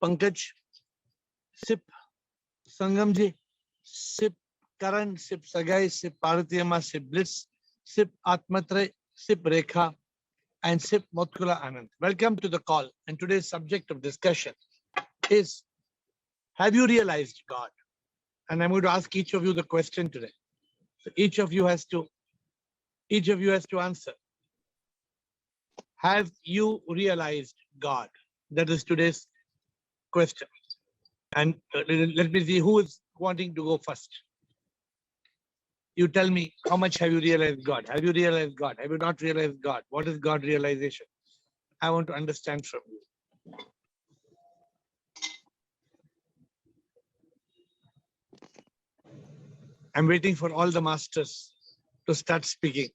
Pankaj, Sip Sangamji, Sip Karan, Sip Sagai, Sip Paratiyama, Sip Bliss, Sip Atmatre, Sip Rekha, and Sip Motkula Anand. Welcome to the call. And today's subject of discussion is, have you realized God? And I'm going to ask each of you the question today. So each of you has to answer. Have you realized God? That is today's question. And let me see who is wanting to go first. You tell me, how much have you realized God? Have you realized God? Have you not realized God? What is God realization? I want to understand from you. I'm waiting for all the masters to start speaking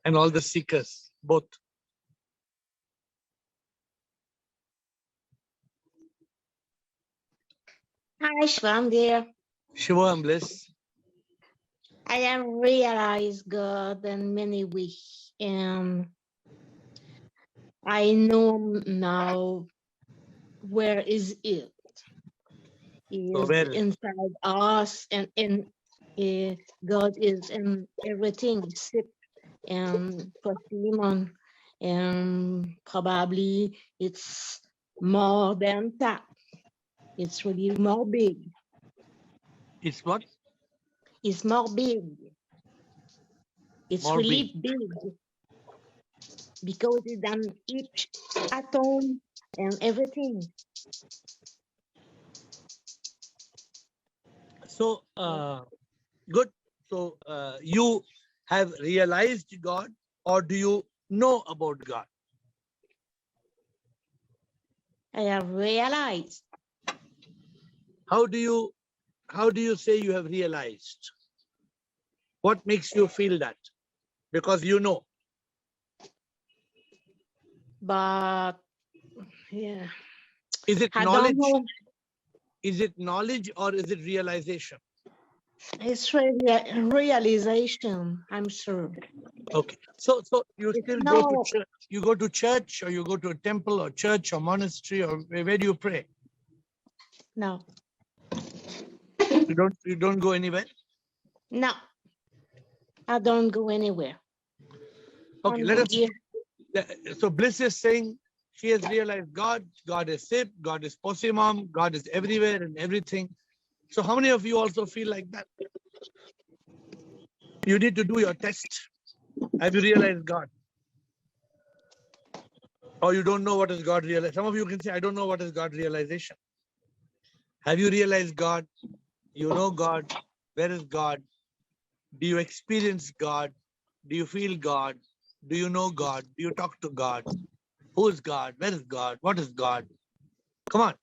and all the seekers, both. Hi, Shvam dear. Shiva and Bliss. I have realized God in many ways, and I know now where is it. So Is where? inside us, and God is in everything, except for Simon, and probably it's more than that. It's really more big. It's what? It's more big. It's More really big because it's on each atom and everything. So, good. So, you have realized God, or do you know about God? I have realized. How do you say you have realized? What makes you feel that? Because you know. But yeah. Is it I knowledge? don't know. Is it knowledge or is it realization? It's really a realization, I'm sure. Okay. So you It's still no, go to church. You go to church, or you go to a temple or church or monastery, or where do you pray? no, You don't go anywhere? no. I don't go anywhere. Okay, let us. So Bliss is saying she has realized God. God is Sip. God is Posimam. God is everywhere and everything. So how many of you also feel like that? You need to do your test. Have you realized God? Or you don't know what is God realization? Some of you can say, I don't know what is God realization. Have you realized God? You know God. Where is God? Do you experience God? Do you feel God? Do you know God? Do you talk to God? Who is God? Where is God? What is God? Come on.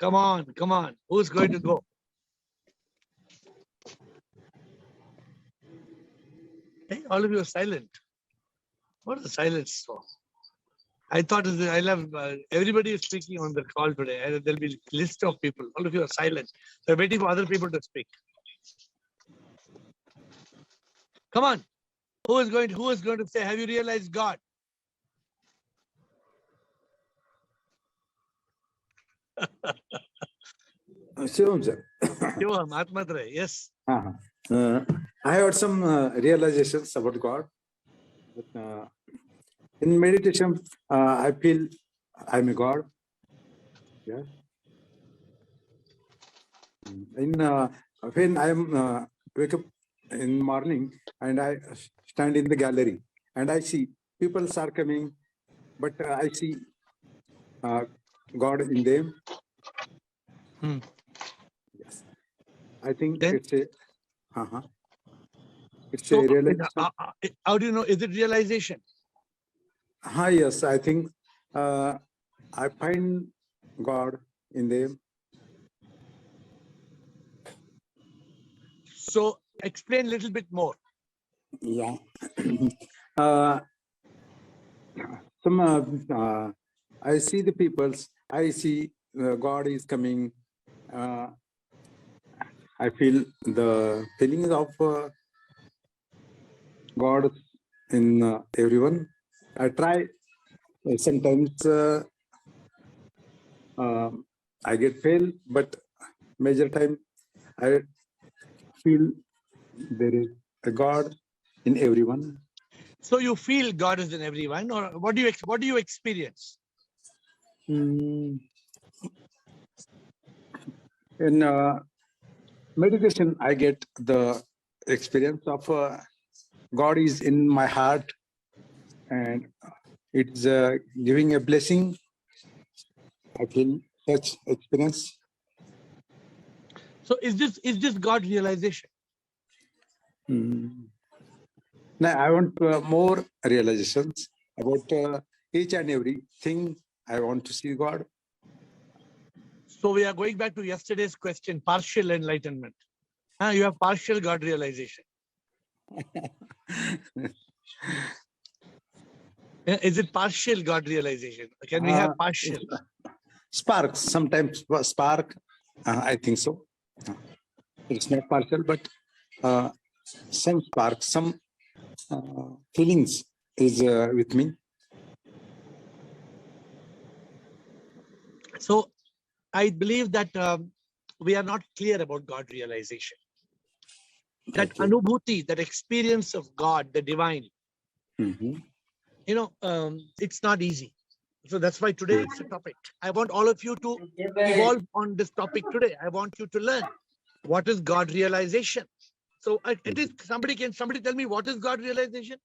Come on, come on. Who's going to go? Hey, all of you are silent. What is the silence for? I thought I love everybody is speaking on the call today. There'll be a list of people. All of you are silent. They're waiting for other people to speak. Come on. Who is going to say, have you realized God? Shivam sir. Shivam, Atmatre, yes. I had some realizations about God. But, in meditation, I feel I'm a God. Yeah. When I wake up in morning and I stand in the gallery and I see people are coming, but I see God in them. Yes, I think Then, it's a. It's so, a realization. how do you know? Is it realization? Yes, I think I find God in them. So explain a little bit more. Yeah. I see the peoples. I see God is coming. I feel the feelings of God in everyone. I try sometimes I get fail, but major time I feel there is a God in everyone. So you feel God is in everyone, or what do you experience? In meditation, I get the experience of God is in my heart, and it's giving a blessing. I feel such experience. So is this God realization? Now I want more realizations about each and every thing. I want to see God. So we are going back to yesterday's question, partial enlightenment. You have partial God realization. Is it partial God realization? Can we have partial? Sparks, sometimes spark. I think so. It's not partial, but some spark, some feelings is with me. So I believe that we are not clear about God realization. That Okay. anubhuti, that experience of God, the divine, it's not easy. So that's why today it's a topic. I want all of you to evolve on this topic today. I want you to learn what is God realization. So somebody tell me what is God realization?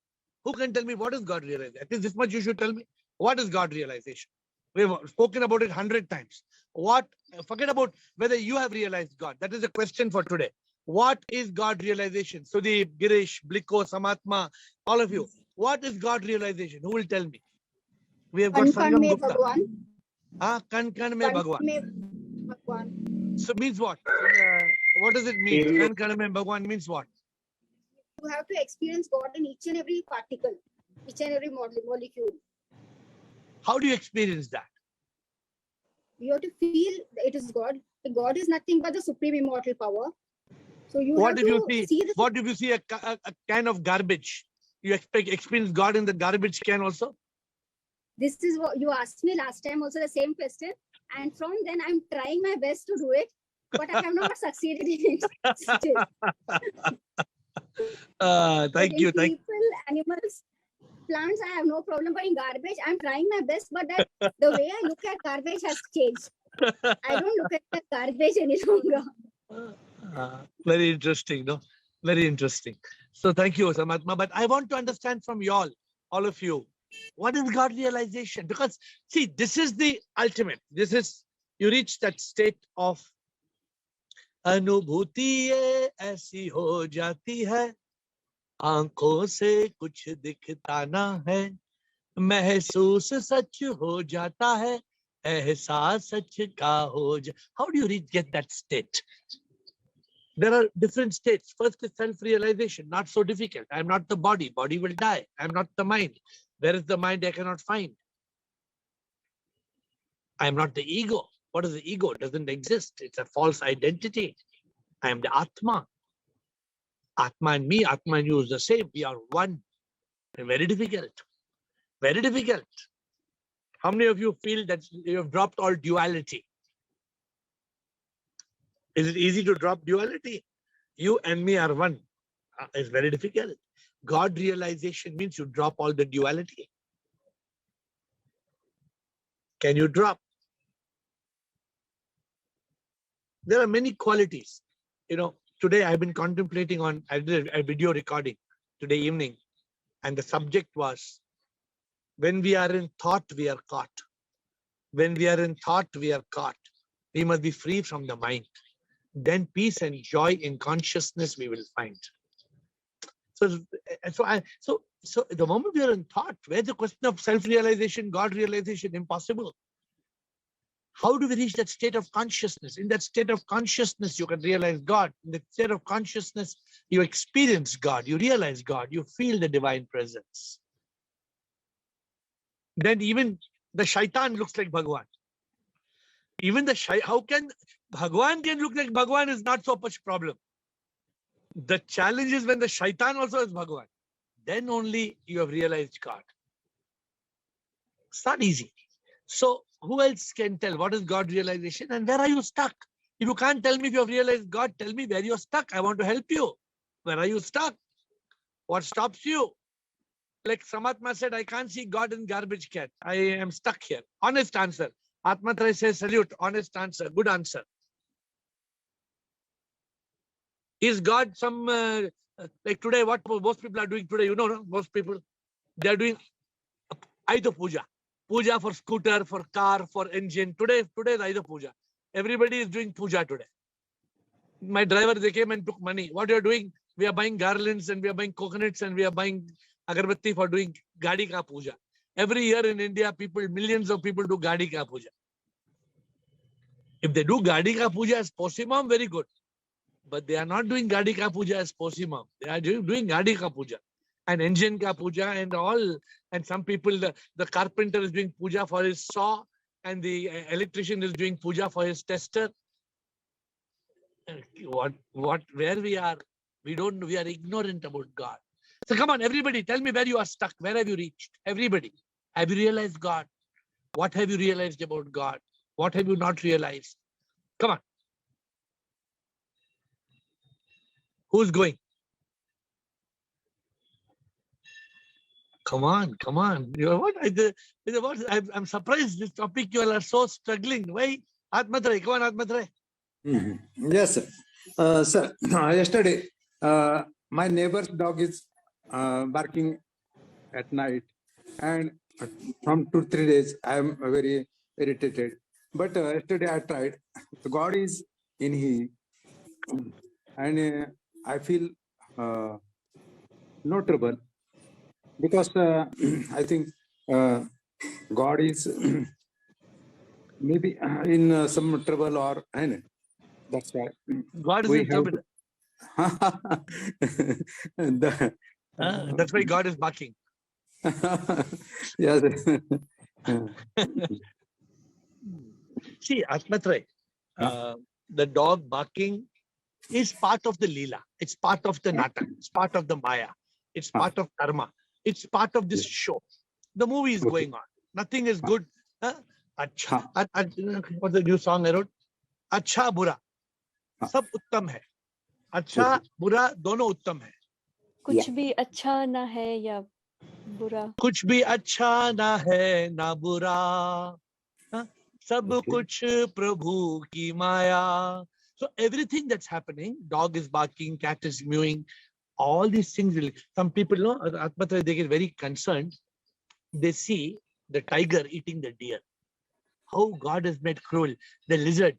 Who can tell me what is God realization? At least this much you should tell me. What is God realization? We've spoken about it 100 times. Forget about whether you have realized God. That is a question for today. What is God realization? Sudeep, Girish, Bliko, Samatma, all of you. What is God realization? Who will tell me? We have got Sangam Gupta. Kan mein Bhagwan. So means what? What does it mean? Kan mein Bhagwan means what? You have to experience God in each and every particle, each and every molecule. How do you experience that? You have to feel it is God. God is nothing but the Supreme Immortal Power. So you What have if to you see? What if you see a can of garbage? You experience God in the garbage can also? This is what you asked me last time also, the same question. And from then I'm trying my best to do it, but I have not succeeded in it still. Thank you. People, animals, plants, I have no problem, but in garbage, I'm trying my best, but that the way I look at garbage has changed. I don't look at garbage any longer. Very interesting, no? Very interesting. So thank you, Samatma. But I want to understand from you all of you, what is God realization? Because see, this is the ultimate. This is, you reach that state of अनुभूति ये ऐसी हो जाती है, आंखों से कुछ दिखता ना है, महसूस सच हो जाता है, एहसास सच का हो जा. How do you get that state? There are different states. First is self-realization, not so difficult. I am not the body. Body will die. I am not the mind. Where is the mind? I cannot find. I am not the ego. What is the ego? It doesn't exist. It's a false identity. I am the Atma. Atma and me, Atma and you is the same. We are one. Very difficult. Very difficult. How many of you feel that you have dropped all duality? Is it easy to drop duality? You and me are one. It's very difficult. God realization means you drop all the duality. Can you drop? There are many qualities. Today I've been contemplating on, I did a video recording today evening, and the subject was, when we are in thought, we are caught. When we are in thought, we are caught. We must be free from the mind. Then peace and joy in consciousness we will find. So the moment we are in thought, where's the question of self-realization, God realization? Impossible. How do we reach that state of consciousness? In that state of consciousness, you can realize God. In that state of consciousness, you experience God, you realize God, you feel the divine presence. Then even the shaitan looks like Bhagwan. Even how can Bhagwan can look like Bhagwan is not so much problem. The challenge is when the shaitan also is Bhagwan. Then only you have realized God. It's not easy. So who else can tell what is God realization and where are you stuck? If you can't tell me if you have realized God, tell me where you're stuck. I want to help you. Where are you stuck? What stops you? Like Samatma said, I can't see God in garbage can. I am stuck here. Honest answer. Atmatra says, salute. Honest answer. Good answer. Is God some, like today, what most people are doing today, you know, no? Most people, they are doing Ayuda Puja. Puja for scooter, for car, for engine. Today is Ayuda Puja. Everybody is doing puja today. My driver, they came and took money. What you are doing? We are buying garlands and we are buying coconuts and we are buying agarbatti for doing Gadi Ka Puja. Every year in India, people, millions of people do Gadi Ka Puja. If they do Gadi Ka Puja as Posimam, very good. But they are not doing Gadi Ka Puja as Posimam. They are doing Gadi Ka Puja and engine Ka Puja and all. And some people, the carpenter is doing puja for his saw and the electrician is doing puja for his tester. Where we are, we don't know, we are ignorant about God. So come on, everybody, tell me where you are stuck. Where have you reached? Everybody. Have you realized God? What have you realized about God? What have you not realized? Come on. Who's going? Come on, come on. You know what? I'm surprised this topic you all are so struggling. Why? Atmatray, come on, Atmatray. Yes, sir. Sir, yesterday, my neighbor's dog is barking at night, and from 2-3 days, I am very irritated. But yesterday I tried. God is in He, and I feel no trouble because I think God is maybe in some trouble or that's why God is we in have trouble. That's why God is barking. Yes. See, Atmatray, the dog barking is part of the Leela. It's part of the Natak. It's part of the Maya. It's part of Karma. It's part of this show. The movie is going on. Nothing is good. Acha. What's the new song I wrote? Acha Bura. Sab uttam hai. Acha Bura dono uttam hai. कुछ भी अच्छा ना है या बुरा कुछ भी अच्छा ना है ना बुरा सब कुछ प्रभु की माया. So everything that's happening, dog is barking, cat is mewing, all these things will, some people know, Atmatra, they get very concerned. They see the tiger eating the deer. How God has made cruel. The lizard.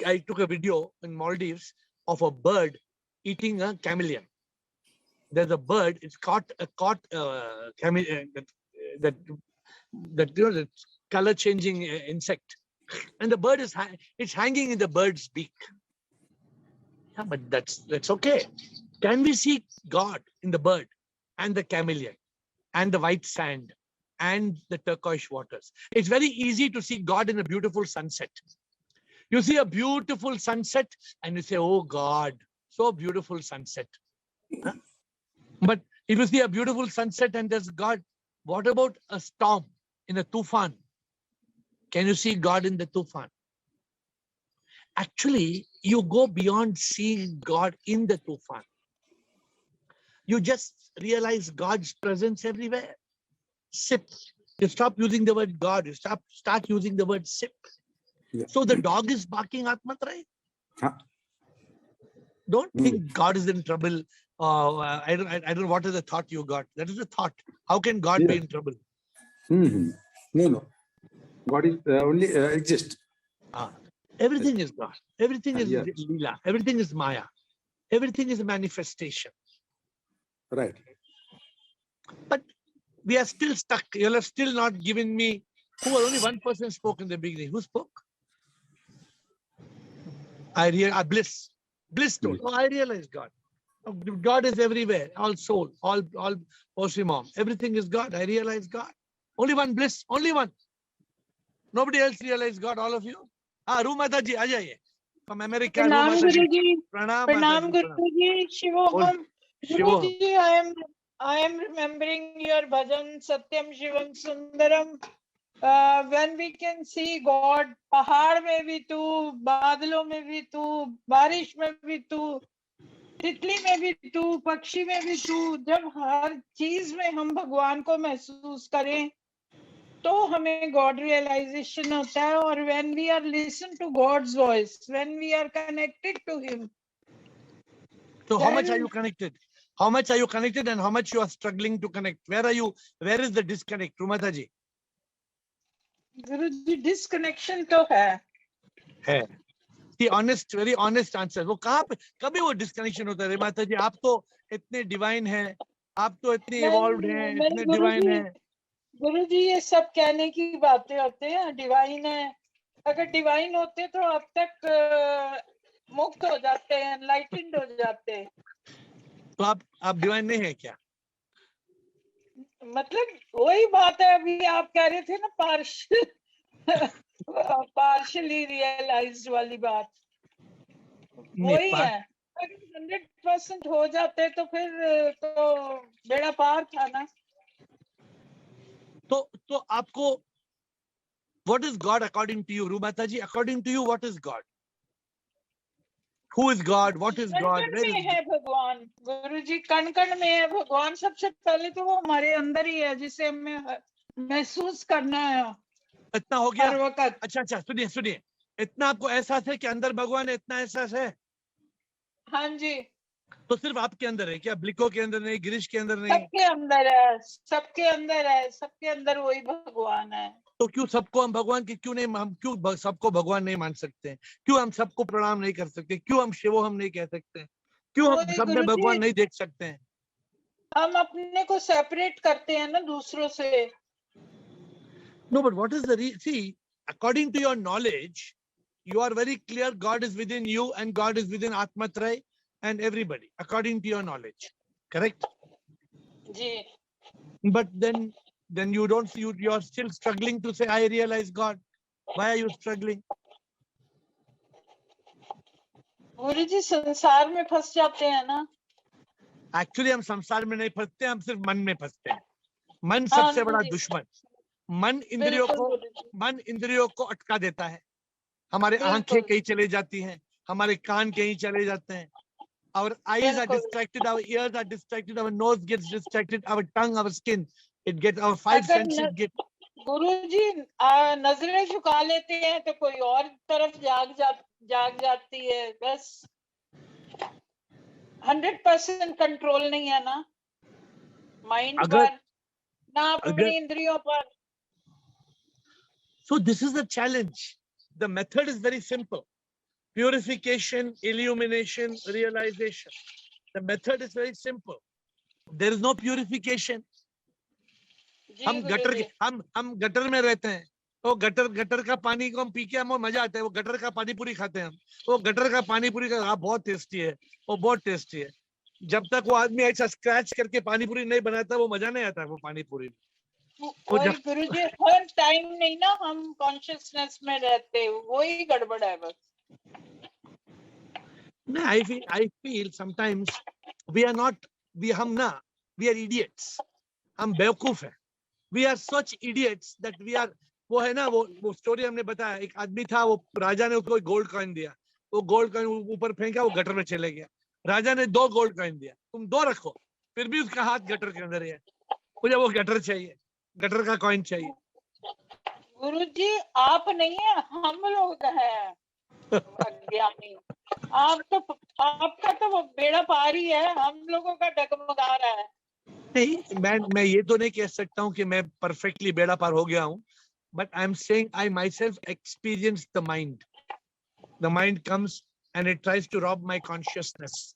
I took a video in Maldives of a bird eating a chameleon. There's a bird, it's caught chameleon, that you know, the color changing insect, and the bird is it's hanging in the bird's beak. Yeah, but that's okay. Can we see God in the bird and the chameleon and the white sand and the turquoise waters? It's very easy to see God in a beautiful sunset. You see a beautiful sunset and you say, oh God, so beautiful sunset. Huh? But if you see a beautiful sunset and there's God, what about a storm in a tufan? Can you see God in the tufan? Actually, you go beyond seeing God in the tufan. You just realize God's presence everywhere. Sip. You stop using the word God. You start using the word sip. Yeah. So the dog is barking, Atmatray. Don't think God is in trouble. I don't know what is the thought you got. That is the thought. How can God be in trouble? No. God is only exists. Everything is God. Everything is Leela. Everything is Maya. Everything is a manifestation. Right. But we are still stuck. You have still not given me. Only one person spoke in the beginning. Who spoke? Bliss. Bliss told. Oh, I realize God. God is everywhere. All soul, all Posimam. Everything is God. I realize God. Only one Bliss. Only one. Nobody else realized God. All of you. Rumata ji, ajaye. From America. Pranam Rumata ji. Guruji. Pranam Pranam Guruji. Shivoham. Shivoham. Guruji, I am I am remembering your bhajan Satyam Shivam Sundaram. When we can see God, पहाड़ में भी तू, बादलों में भी तू, बारिश में भी तू, तितली में भी तू, पक्षी में भी तू, जब हर चीज में हम भगवान को महसूस करें तो हमें गॉड रियलाइजेशन होता है. और when we are listen to God's voice, when we are connected to him. So how much are Then- you connected? How much are you connected and how much you are struggling to connect? Where are you? Where is the disconnect, Rumata ji? Guru ji disconnection तो है. है. The honest, very honest answer. वो कहाँ पे कभी वो disconnection होता है माता जी? आप तो इतने डिवाइन हैं, आप तो इतने इवॉल्व्ड हैं, इतने डिवाइन हैं. गुरु जी ये सब कहने की बातें होते हैं. डिवाइन है, अगर डिवाइन होते तो अब तक मुक्त हो जाते हैं, एनलाइटेंड हो जाते हैं. तो आप डिवाइन नहीं है क्या? मतलब वही बात है, अभी आप कह रहे थे ना पार्शली रियलाइज्ड वाली बात, वही है. अगर 100% हो जाते तो फिर तो बेड़ा पार था ना. तो आपको what is God according to you, Rumata ji? According to you, what is God? Who is God? What is God? कण Where में is है भगवान. गुरु जी कण कण में है भगवान. सबसे पहले तो वो हमारे अंदर ही है, जिसे हमें महसूस करना है इतना हो गया? हर वक्त. अच्छा सुनिए इतना आपको एहसास है कि अंदर भगवान है, इतना एहसास है? हाँ जी, तो सिर्फ आपके अंदर है क्या? ब्लिको के अंदर नहीं, गिरीश के अंदर नहीं? सबके अंदर है, सबके अंदर है, सबके अंदर वही भगवान है. तो क्यों सबको हम भगवान की क्यों नहीं, हम क्यों सबको भगवान नहीं मान सकते हैं? क्यों हम सबको प्रणाम नहीं कर सकते? क्यों हम शिवो हम नहीं कह सकते? क्यों हम वही सब में गुरुजी, भगवान नहीं देख सकते हैं? हम अपने को सेपरेट करते हैं ना दूसरों से. No, but what is the see, according to your knowledge, you are very clear God is within you and God is within Atmatray and everybody, according to your knowledge. Correct? Ji. But then you don't, you are still struggling to say, I realize God. Why are you struggling? गुरु जी संसार में फंस जाते हैं ना. Actually, हम संसार में नहीं फंसते, हम सिर्फ मन में फंसते हैं. मन हाँ सबसे बड़ा जी, दुश्मन. मन बिल्कुल इंद्रियों को अटका देता है. हमारे आंखें बिल्कुल कहीं चले जाती हैं, हमारे कान कहीं चले जाते हैं. Our eyes are बिल्कुल. distracted, our ears are distracted, our nose gets distracted, our tongue, our skin, it gets, our five अगर senses get. गुरु जी नजरें झुका लेते हैं तो कोई और तरफ जाग जाती है. बस 100% कंट्रोल नहीं है ना माइंड पर, ना अपनी इंद्रियों पर. So this is the challenge. The method is very simple. Purification, illumination, realization. The method is very simple. There is no purification. जी हम गुरु गटर जी. हम गटर में रहते हैं. तो गटर का पानी को हम पी के हमें मजा आता है. वो गटर का पानी पूरी खाते हैं हम. वो गटर का पानी पूरी का बहुत टेस्टी है, वो बहुत टेस्टी है. जब तक वो आदमी ऐसा स्क्रैच करके पानी पूरी नहीं बनाता, वो मजा नहीं आता है वो पानी पूरी. वही गुरु जी, हर टाइम नहीं ना हम कॉन्शियसनेस में रहते, वही गड़बड़ है बस. No, I feel sometimes we are not, we are idiots. हम बेवकूफ हैं. We are such idiots that we are, वो है ना, वो स्टोरी हमने बताया. एक आदमी था, वो राजा ने उसको गोल्ड कॉइन दिया. वो गोल्ड कॉइन ऊपर फेंका, वो गटर में चले गया. राजा ने 2 गोल्ड कॉइन दिया, तुम 2 रखो. फिर भी उसका हाथ गटर के अंदर है. मुझे वो गटर चाहिए, गटर का कॉइन चाहिए. गुरु जी आप नहीं है, हम लोग हैं अज्ञानी. आपका तो बेड़ा पार ही है, हम लोगों का डगमगा रहा है. नहीं, मैं ये तो नहीं कह सकता हूँ कि मैं परफेक्टली बेड़ा पार हो गया हूँ. But I'm saying I myself experience the mind. The mind comes and it tries to rob my consciousness,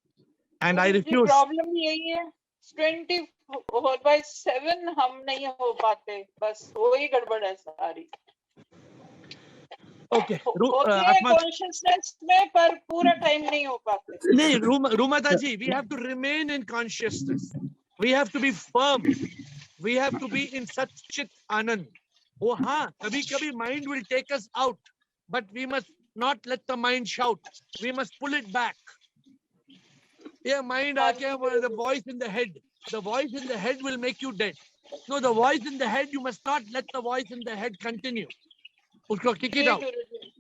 and I refuse. Problem यही है, 24/7 हम नहीं हो पाते, बस वही गड़बड़ है सारी. Okay. कॉन्शियसनेस में पर पूरा टाइम नहीं हो पाते. नहीं, Rumata ji, we have to remain in consciousness. We have to be firm. We have to be in such chit anand. Oh, हाँ, कभी-कभी mind will take us out, but we must not let the mind shout. We must pull it back. Yeah, mind आके, the voice in the head, the voice in the head will make you dead. No, the voice in the head, you must not let the voice in the head continue. Usko kick it ji out. Guruji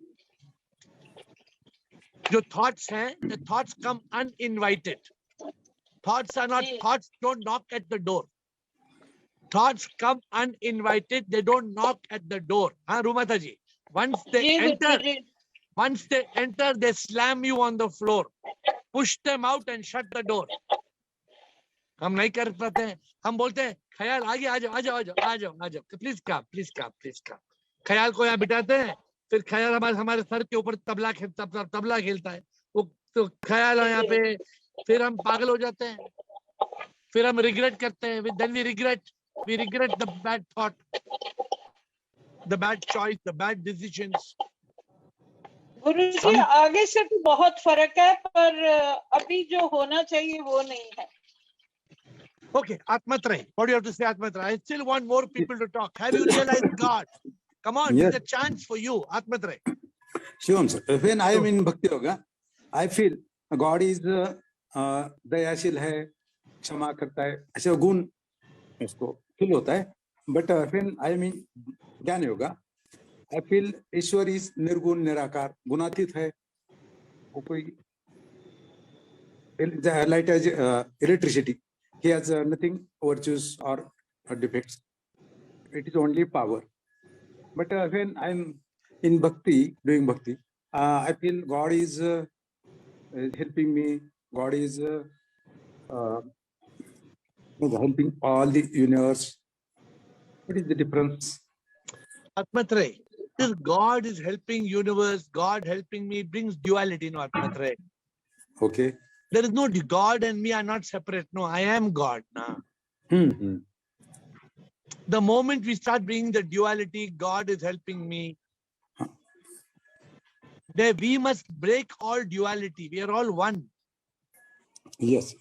Your thoughts hai, the thoughts come uninvited. Thoughts are not, ji thoughts don't knock at the door. Thoughts come uninvited, they don't knock at the door. Huh, Rumata ji? Once they ji enter, Guruji they slam you on the floor. Push them out and shut the door. हम नहीं कर पाते हैं. हम बोलते हैं ख्याल आगे आ जाओ आ जाओ आ जाओ आ जाओ आ जाओ please come please come please come. ख्याल को यहाँ बिठाते हैं, फिर ख्याल हमारे सर के ऊपर तबला खेलता है. वो तो ख्याल यहाँ पे, फिर हम पागल हो जाते हैं, फिर हम रिग्रेट करते हैं. then we regret the bad thought, the bad choice, the bad decisions. Guruji Some, आगे से तो बहुत फर्क है, पर अभी जो होना चाहिए वो नहीं है. okay, Atmatray, what do you have to say, Atmatray? I still want more people to talk. Have you realized God? Come on, Yes. it's a chance for you, Atmatray. Shivam sir, when I am in Bhakti Yoga, I feel God is दयाशील है, क्षमा करता है, ऐसे गुण उसको feel होता है. But when I am in ज्ञान yoga, I feel Ishwar is निर्गुण निराकार, गुणातीत है. वो कोई light as electricity. He has nothing virtues or defects. It is only power. But when I'm in bhakti, doing bhakti, I feel God is helping me. God is helping all the universe. What is the difference? Atmatray, this God is helping universe, God helping me brings duality, no, Atmatray. Okay. There is no God and me are not separate. No, I am God. Nah. Mm-hmm. The moment we start bringing the duality, God is helping me, then we must break all duality. We are all one. Yes.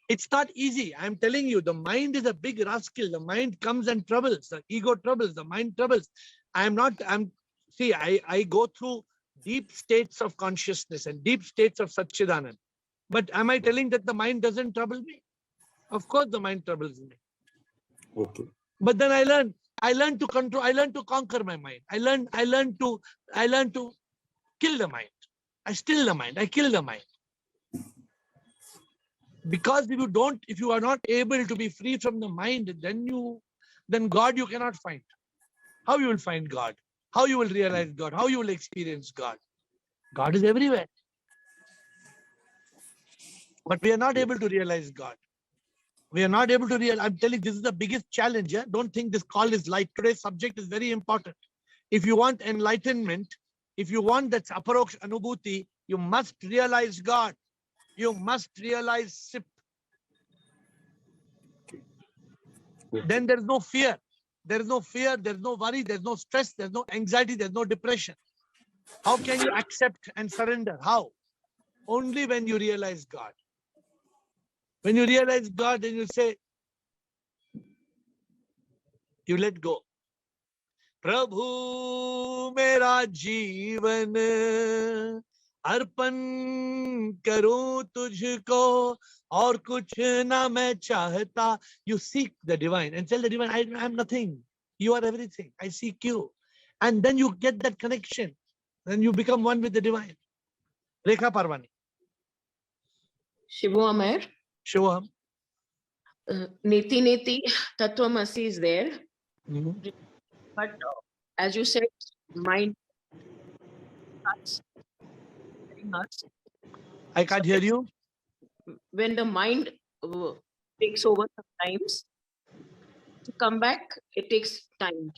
It's not easy. I'm telling you, the mind is a big rascal. The mind comes and troubles. The ego troubles. The mind troubles. I go through deep states of consciousness and deep states of Satchidanand. But am I telling that the mind doesn't trouble me? Of course, the mind troubles me. Okay. But then I learn to control. I learn to conquer my mind. I learn to kill the mind. I still the mind. I kill the mind. Because if you are not able to be free from the mind, then God you cannot find. How you will find God? How you will realize God? How you will experience God? God is everywhere. But we are not able to realize God. We are not able to realize. I'm telling you, this is the biggest challenge. Yeah? Don't think this call is light. Today's subject is very important. If you want enlightenment, if you want that aparoksh anubhuti, you must realize God. You must realize SIP. Then there is no fear. There is no fear, there is no worry, there is no stress, there is no anxiety, there is no depression. How can you accept and surrender? How? Only when you realize God. When you realize God, then you say, you let go. Prabhu mera जीवन अर्पण करूं तुझको और कुछ ना मैं चाहता. You seek the divine and tell the divine, I am nothing. You are everything. I seek you. And then you get that connection. Then you become one with the divine. Rekha Parvani. Shivam AiR. Shivam. Niti Niti Tattvamasi is there. Mm-hmm. But as you said, mind starts telling us. I can't hear you. When the mind takes over sometimes, to come back, it takes time.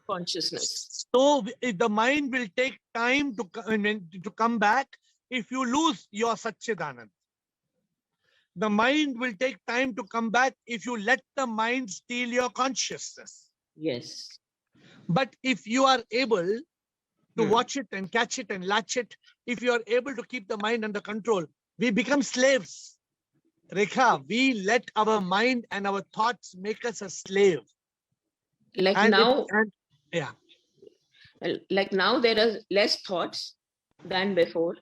Consciousness. So if the mind will take time to come back if you lose your Satchidanand. The mind will take time to come back if you let the mind steal your consciousness. Yes. But if you are able to watch it and catch it and latch it, if you are able to keep the mind under control, we become slaves. Rekha, we let our mind and our thoughts make us a slave. Like now there are less thoughts than before.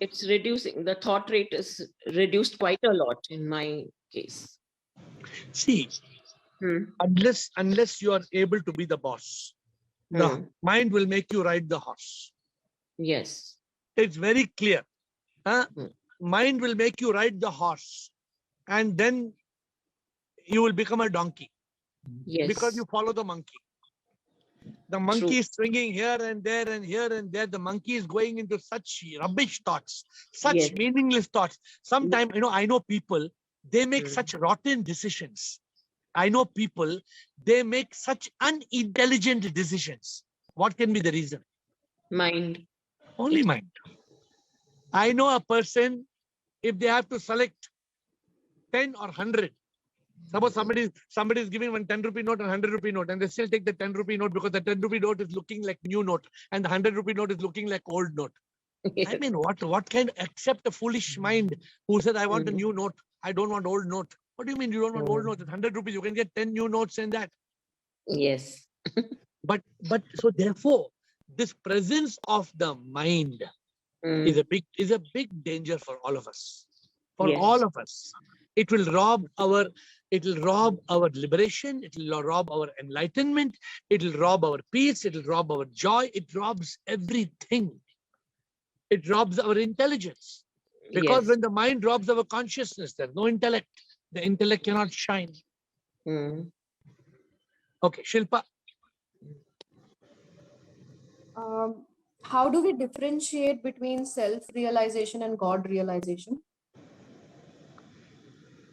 it's reducing. The thought rate is reduced quite a lot in my case. See, unless you are able to be the boss, the mind will make you ride the horse. Yes. It's very clear. Hmm. Mind will make you ride the horse, and then you will become a donkey. Yes. Because you follow the monkey. The monkey is swinging here and there and here and there. The monkey is going into such rubbish thoughts, such meaningless thoughts. Sometimes, I know people, they make such rotten decisions. I know people, they make such unintelligent decisions. What can be the reason? Mind. Only mind. I know a person, if they have to select 10 or 100, suppose somebody is giving one 10 rupee note and 100 rupee note, and they still take the 10 rupee note because the 10 rupee note is looking like new note and the 100 rupee note is looking like old note. Yes. I mean, what kind, except a foolish mind who said, I want a new note, I don't want old note. What do you mean you don't want old note? It's 100 rupees, you can get 10 new notes in that. Yes. But so therefore, this presence of the mind is a big danger for all of us. For all of us. It will rob our liberation, it will rob our enlightenment, it will rob our peace, it will rob our joy, it robs everything. It robs our intelligence. Because when the mind robs our consciousness, there's no intellect. The intellect cannot shine. Okay, Shilpa. How do we differentiate between self-realization and God-realization?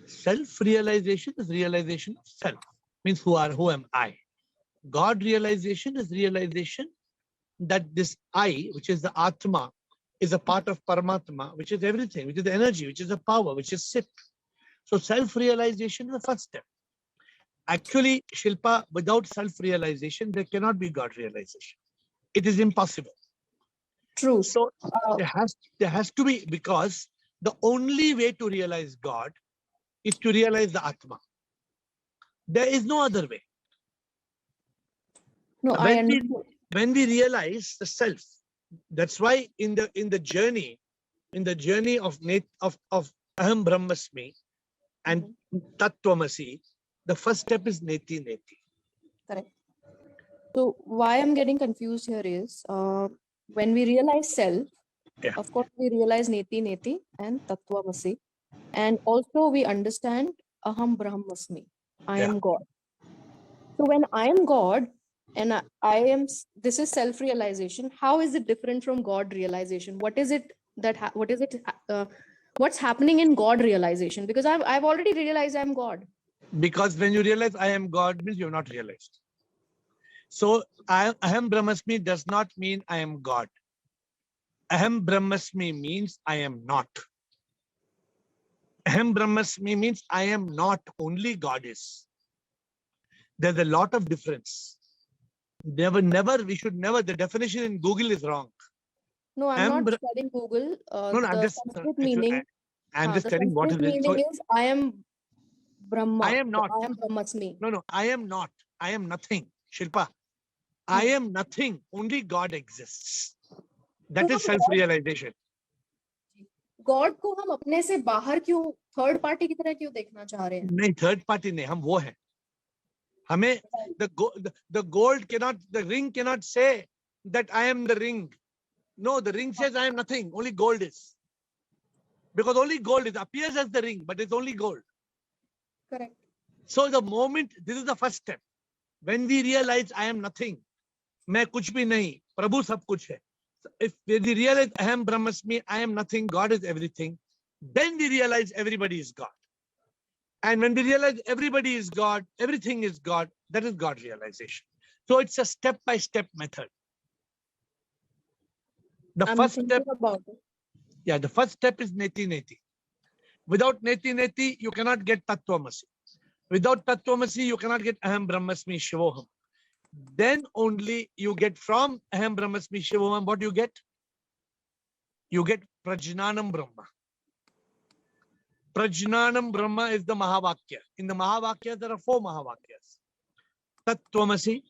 Self-realization is realization of self. Means who am I? God realization is realization that this I, which is the Atma, is a part of Paramatma, which is everything, which is the energy, which is the power, which is Sip. So self-realization is the first step. Actually, Shilpa, without self-realization, there cannot be God realization. It is impossible. True. So there has to be, because the only way to realize God is to realize the Atma. There is no other way. No, when we realize the self, that's why in the journey of Aham Brahmasmi and Tattvamasi, the first step is Neti Neti. Correct. So why I'm getting confused here is when we realize self, of course we realize Neti Neti and Tattvamasi, and also we understand Aham Brahmasmi, I am God. So when I am God and I am, this is self-realization. How is it different from God realization? What is it that what's happening in God realization? Because I've already realized I'm God. Because when you realize I am God means you have not realized. So Aham Brahmasmi does not mean I am God. Aham Brahmasmi means I am not. Aham Brahmasmi means I am not, only God is. There's a lot of difference. We should never, the definition in Google is wrong. No, I'm not studying Google. No, I'm just meaning. I'm just telling what is it. So is I am Brahma. I am not. I am Brahmasmi. No, I am not. I am nothing. Shilpa, I am nothing. Only God exists. That is self-realization. God को हम अपने से बाहर क्यों third party की तरह क्यों देखना चाह रहे हैं? नहीं, थर्ड पार्टी नहीं, हम वो हैं. हमें the ring cannot say that I am the ring. No, the ring says I am nothing. Only gold is. Because only gold appears as the ring, but it's only gold. Correct. So the moment, this is the first step. When we realize I am nothing, मैं कुछ भी नहीं, प्रभु सब कुछ है. If we realize I am Brahmasmi, I am nothing, God is everything, then we realize everybody is God. And when we realize everybody is God, everything is God, that is God realization. So it's a step-by-step method. The first step is Neti Neti. Without Neti Neti, you cannot get Tattvamasi. Without Tattvamasi, you cannot get Aham Brahmasmi Shivoham. Then only you get from Aham Brahmasmi Shivoham, what you get? You get Prajnanam Brahma. Prajnanam Brahma is the Mahavakya. In the Mahavakya, there are 4 Mahavakyas. Tattvamasi,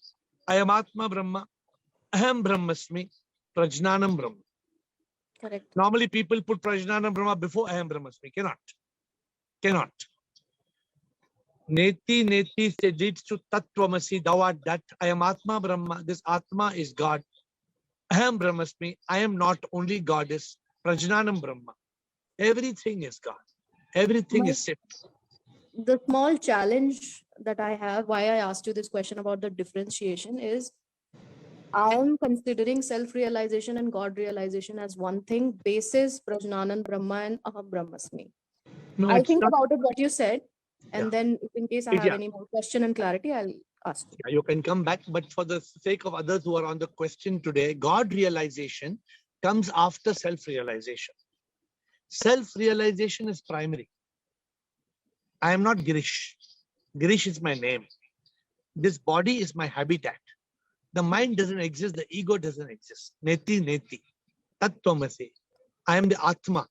Ayamatma Brahma, Aham Brahmasmi, Prajnanam Brahma. Correct. Normally people put Prajnana Brahma before Aham Brahmasmi. Cannot. Neti Neti se leads to Tattvamasi, thou art that. I am Atma Brahma. This Atma is God. Aham Brahmasmi. I am not only goddess. Prajnanam Brahma. Everything is God. Everything is Sip. The small challenge that I have, why I asked you this question about the differentiation, is I am considering self-realization and God realization as one thing, basis Prajnanan Brahma and Aham Brahmasmi. No, I'll it's think not. about it, what you said, and Yeah. then in case I have Yeah. any more question and clarity, I'll ask you. You can come back, but for the sake of others who are on the question today, God realization comes after self-realization. Self-realization is primary. I am not Girish. Girish is my name. This body is my habitat. The mind doesn't exist. The ego doesn't exist. Neti, neti. Tattvamasi. I am the Atma.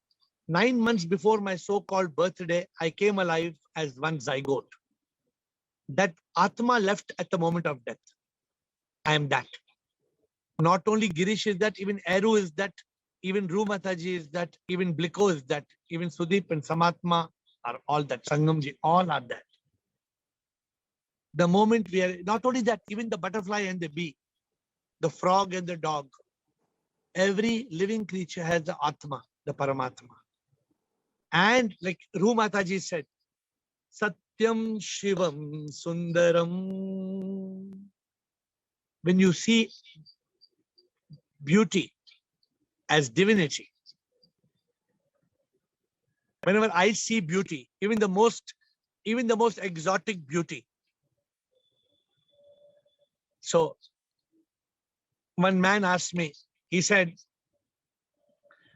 9 months before my so-called birthday, I came alive as one zygote. That Atma left at the moment of death. I am that. Not only Girish is that, even Eru is that, even Ru Mataji is that, even Bliko is that, even Sudeep and Samatma are all that. Sangamji, all are that. The moment we are, not only that, even the butterfly and the bee, the frog and the dog, every living creature has the Atma, the Paramatma. And like Ru Mataji said, Satyam Shivam Sundaram. When you see beauty as divinity, whenever I see beauty, even the most exotic beauty. So one man asked me, he said,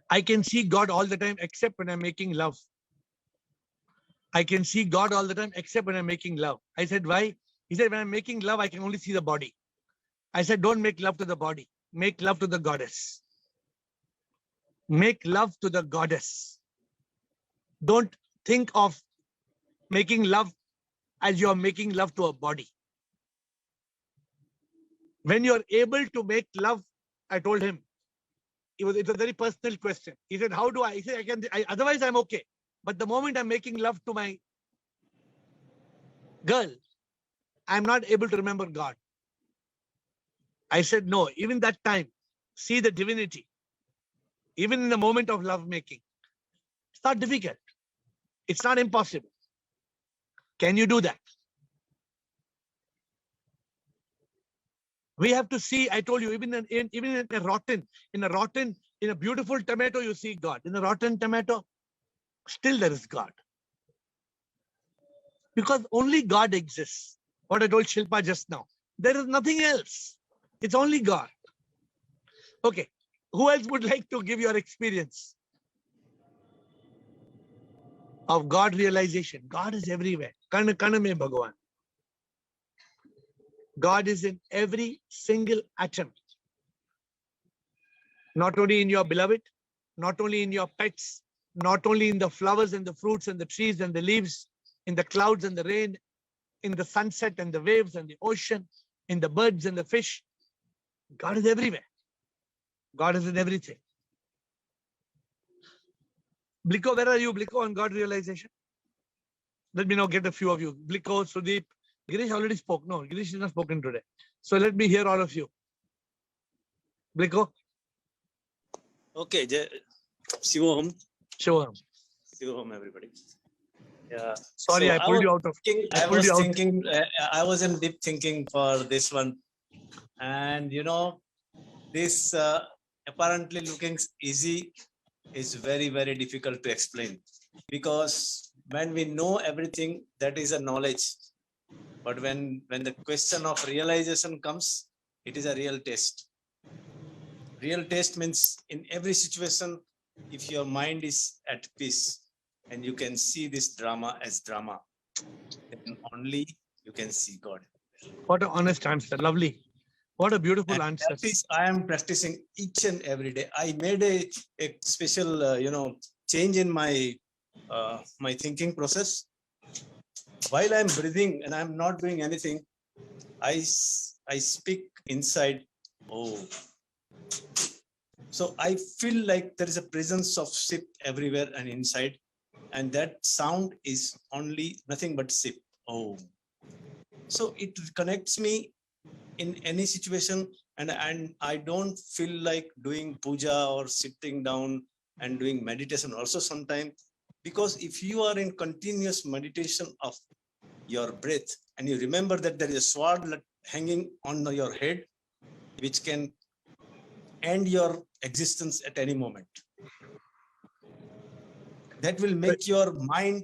I can see God all the time except when I'm making love. I can see God all the time except when I'm making love. I said, why? He said, when I'm making love, I can only see the body. I said, don't make love to the body. Make love to the goddess. Make love to the goddess. Don't think of making love as you're making love to a body. When you're able to make love, I told him, it's a very personal question. He said, how do I? He said, otherwise I'm okay. But the moment I'm making love to my girl, I'm not able to remember God. I said, no, even that time, see the divinity. Even in the moment of love making. It's not difficult. It's not impossible. Can you do that? We have to see, I told you, even in a beautiful tomato, you see God. In a rotten tomato, still there is God. Because only God exists. What I told Shilpa just now. There is nothing else. It's only God. Okay. Who else would like to give your experience of God realization? God is everywhere. Kana kana mein Bhagavan. God is in every single atom. Not only in your beloved, not only in your pets, not only in the flowers and the fruits and the trees and the leaves, in the clouds and the rain, in the sunset and the waves and the ocean, in the birds and the fish. God is everywhere. God is in everything. Bliko, where are you, Bliko, on God realization? Let me now get a few of you. Bliko, Sudeep, Girish already spoke. No, Girish is not spoken today. So let me hear all of you. Bliko. Okay, Shivoham. Shivoham. Shivoham, everybody. Yeah. Sorry, So I pulled you out of. I was thinking. I was in deep thinking for this one, and this apparently looking easy is very, very difficult to explain, because when we know everything, that is a knowledge. But when the question of realization comes, it is a real test. Real test means in every situation, if your mind is at peace and you can see this drama as drama, then only you can see God. What an honest answer. Lovely. What a beautiful answer. I am practicing each and every day. I made a special, change in my my thinking process. While I'm breathing and I'm not doing anything, I speak inside. Oh, So I feel like there is a presence of SIP everywhere and inside, and that sound is only nothing but SIP. Oh, so it connects me in any situation, and I don't feel like doing puja or sitting down and doing meditation also sometimes, because if you are in continuous meditation of your breath and you remember that there is a sword hanging on your head which can end your existence at any moment, that will make your mind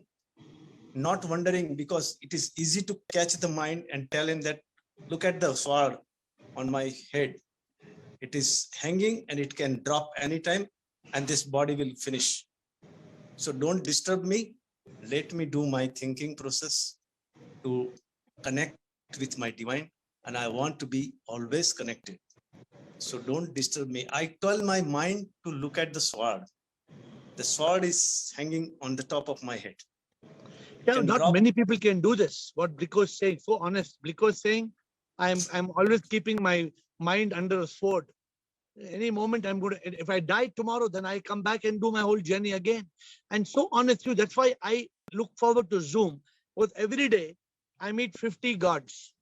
not wondering, because it is easy to catch the mind and tell him that look at the sword on my head, it is hanging and it can drop anytime and this body will finish. So don't disturb me, let me do my thinking process to connect with my divine, and I want to be always connected. So don't disturb me. I tell my mind to look at the sword. The sword is hanging on the top of my head. Yeah, not many people can do this. What Bliko is saying, so honest. Bliko is saying, I'm always keeping my mind under a sword. Any moment I'm going to, if I die tomorrow, then I come back and do my whole journey again. And so honest too. That's why I look forward to Zoom. Because every day I meet 50 gods,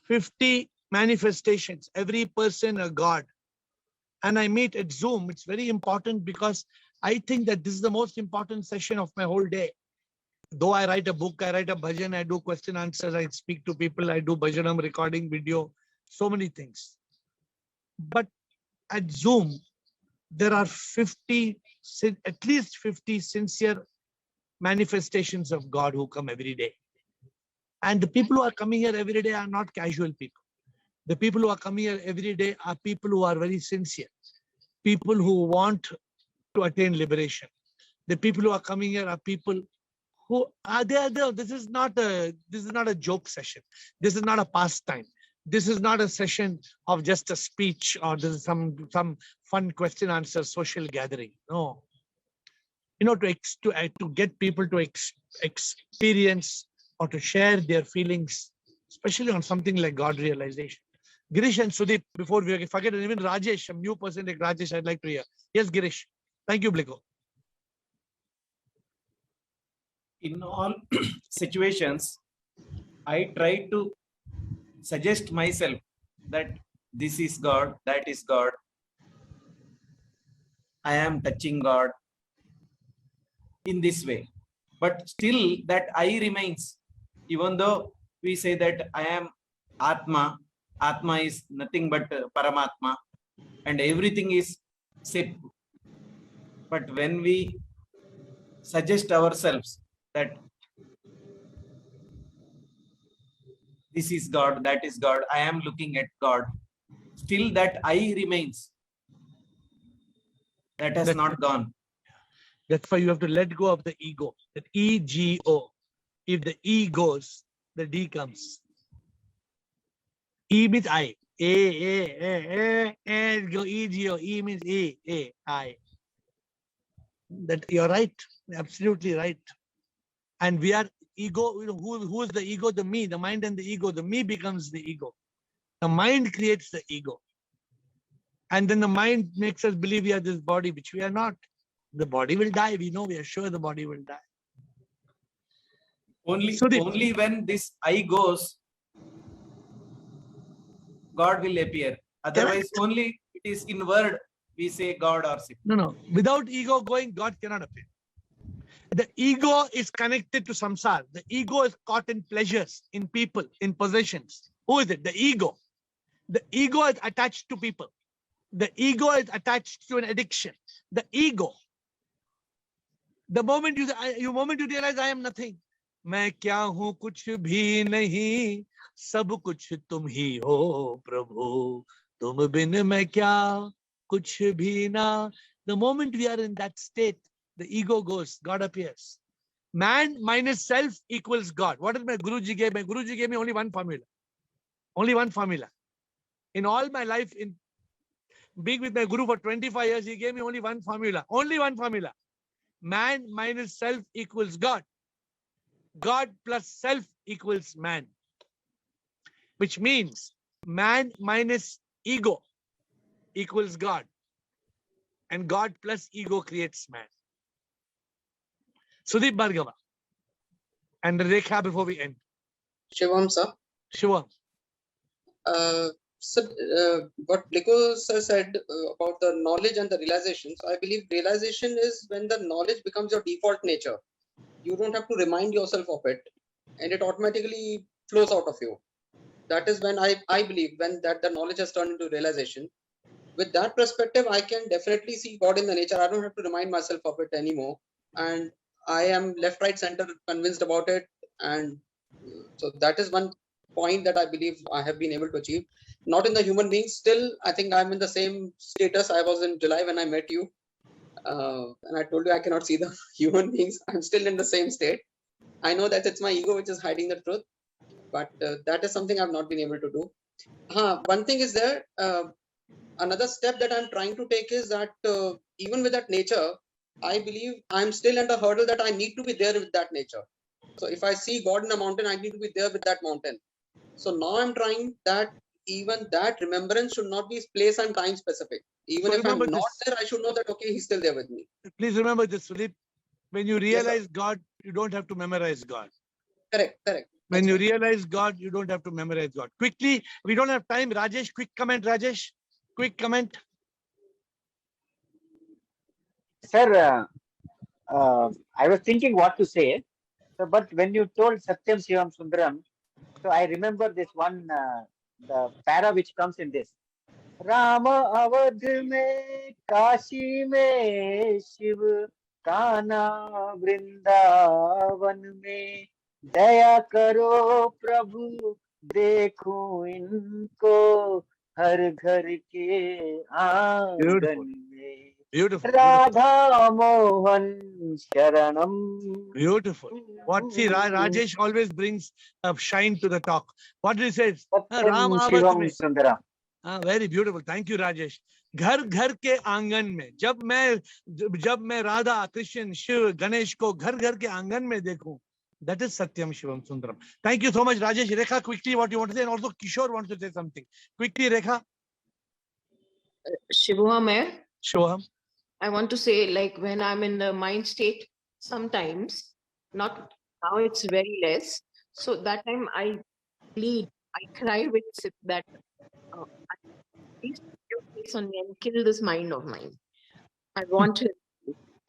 50 manifestations, every person a god. And I meet at Zoom. It's very important because I think that this is the most important session of my whole day. Though I write a book, I write a bhajan, I do question answers, I speak to people, I do bhajanam, recording video, so many things. But at Zoom, there are 50, at least 50 sincere manifestations of God who come every day. And the people who are coming here every day are not casual people. The people who are coming here every day are people who are very sincere, people who want to attain liberation. The people who are coming here are people who are there. This is not a joke session. This is not a pastime. This is not a session of just a speech or this is some fun question answer social gathering. No, to get people to experience or to share their feelings, especially on something like God realization. Girish and Sudeep, before we forget, and even Rajesh, a new person like Rajesh, I'd like to hear. Yes, Girish. Thank you, Bliko. In all situations, I try to suggest myself that this is God, that is God. I am touching God in this way. But still that I remains, even though we say that I am Atma, Atma is nothing but Paramatma, and everything is Sip. But when we suggest ourselves that this is God, that is God, I am looking at God, still that I remains. That has not gone. That's why you have to let go of the ego, that ego. If the E goes, the D comes. E means I. Go ego. E means I. That you're right, absolutely right. And we are ego. Who is the ego? The me, the mind and the ego. The me becomes the ego. The mind creates the ego. And then the mind makes us believe we are this body, which we are not. The body will die. We know, we are sure the body will die. Only when this I goes, God will appear. Otherwise, only it is in word we say God or Sip. No. Without ego going, God cannot appear. The ego is connected to samsara. The ego is caught in pleasures, in people, in possessions. Who is it? The ego. The ego is attached to people. The ego is attached to an addiction. The ego. The moment you realize I am nothing. मैं क्या हूँ कुछ भी नहीं, सब कुछ तुम ही हो प्रभु, तुम बिन मैं क्या कुछ भी ना. The moment we are in that state, the ego goes, God appears. Man minus self equals God. What did my Guruji gave me? Guruji gave me only one formula. Only one formula. In all my life, in being with my Guru for 25 years, he gave me only one formula. Only one formula. Man minus self equals God. God plus self equals man. Which means man minus ego equals God. and God plus ego creates man. Sudeep Bhargava. And Rekha before we end. Shivam sir. Shiva. So, what Liko sir said about the knowledge and the realization. So I believe realization is when the knowledge becomes your default nature. You don't have to remind yourself of it, and it automatically flows out of you. That is when I believe when that the knowledge has turned into realization. With that perspective, I can definitely see God in the nature. I don't have to remind myself of it anymore, and I am left, right, center convinced about it. And so that is one point that I believe I have been able to achieve. Not in the human beings. Still, I think I'm in the same status I was in July when I met you. And I told you I cannot see the human beings. I'm still in the same state. I know that it's my ego which is hiding the truth, but that is something I've not been able to do. One thing is there. Another step that I'm trying to take is that even with that nature, I believe I'm still at a hurdle that I need to be there with that nature. So if I see God in a mountain, I need to be there with that mountain. So now I'm trying that even that remembrance should not be place and time specific. Even So if I'm remember not this. there, I should know that, okay, he's still there with me. Please remember this, Philip. When you Yes, sir. realize God, you don't have to memorize God. Correct, correct. When That's you right. realize God, you don't have to memorize God. Quickly, we don't have time. Rajesh, quick comment, Rajesh. Quick comment. Sir, I was thinking what to say, so, but when you told Satyam Shivam Sundaram, so I remember this one, the para which comes in this. Rama Avadh mein, Kashi mein, Shiv Kana Vrindavan mein, Daya karo Prabhu, देखूं इनको हर घर के आंगन में Beautiful. Radha Mohan शरणम. Beautiful. What see, Rajesh always brings a shine to the talk. What did he say? Ram Satyam Avadh Shivam mein. Sundaram. Very beautiful. Thank you, Rajesh. घर घर के आंगन में जब मैं राधा कृष्ण शिव गणेश को घर घर के आंगन में देखूं, that is Satyam Shivam Sundaram. Thank you so much, Rajesh. Rekha, quickly what you want to say, and also Kishore wants to say something. Quickly, Rekha. Shivam, Shivam. I want to say, like when I'm in the mind state, sometimes, not now, it's very less. So that time I plead, I cry with Sip that please put your face on me and kill this mind of mine. I want him.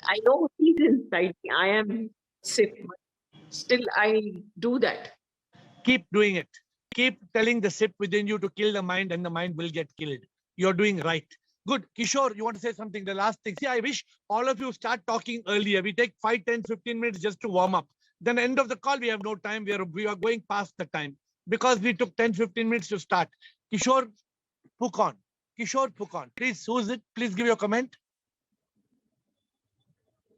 I know he's inside me. I am Sip, but still I do that. Keep doing it. Keep telling the Sip within you to kill the mind, and the mind will get killed. You're doing right. Good. Kishore, you want to say something? The last thing. See, I wish all of you start talking earlier. We take 5, 10, 15 minutes just to warm up. Then end of the call, we have no time. We are going past the time because we took 10, 15 minutes to start. Kishore Pukon. Kishore Pukon. Please, who is it? Please give your comment.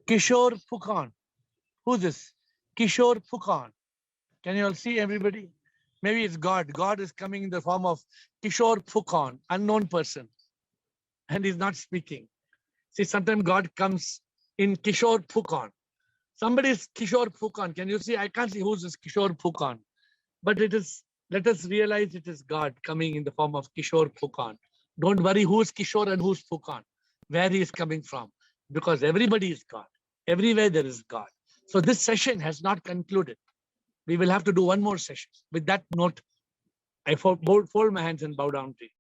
Kishore Pukon. Who's this? Kishore Pukon. Can you all see everybody? Maybe it's God. God is coming in the form of Kishore Pukon, unknown person. And he's not speaking. See, sometimes God comes in Kishore Pukon. Somebody is Kishore Pukon. Can you see? I can't see who's this Kishore Pukon. But it is, let us realize it is God coming in the form of Kishore Pukon. Don't worry who's Kishore and who's Pukon, where he is coming from. Because everybody is God. Everywhere there is God. So this session has not concluded. We will have to do one more session. With that note, I fold my hands and bow down to you.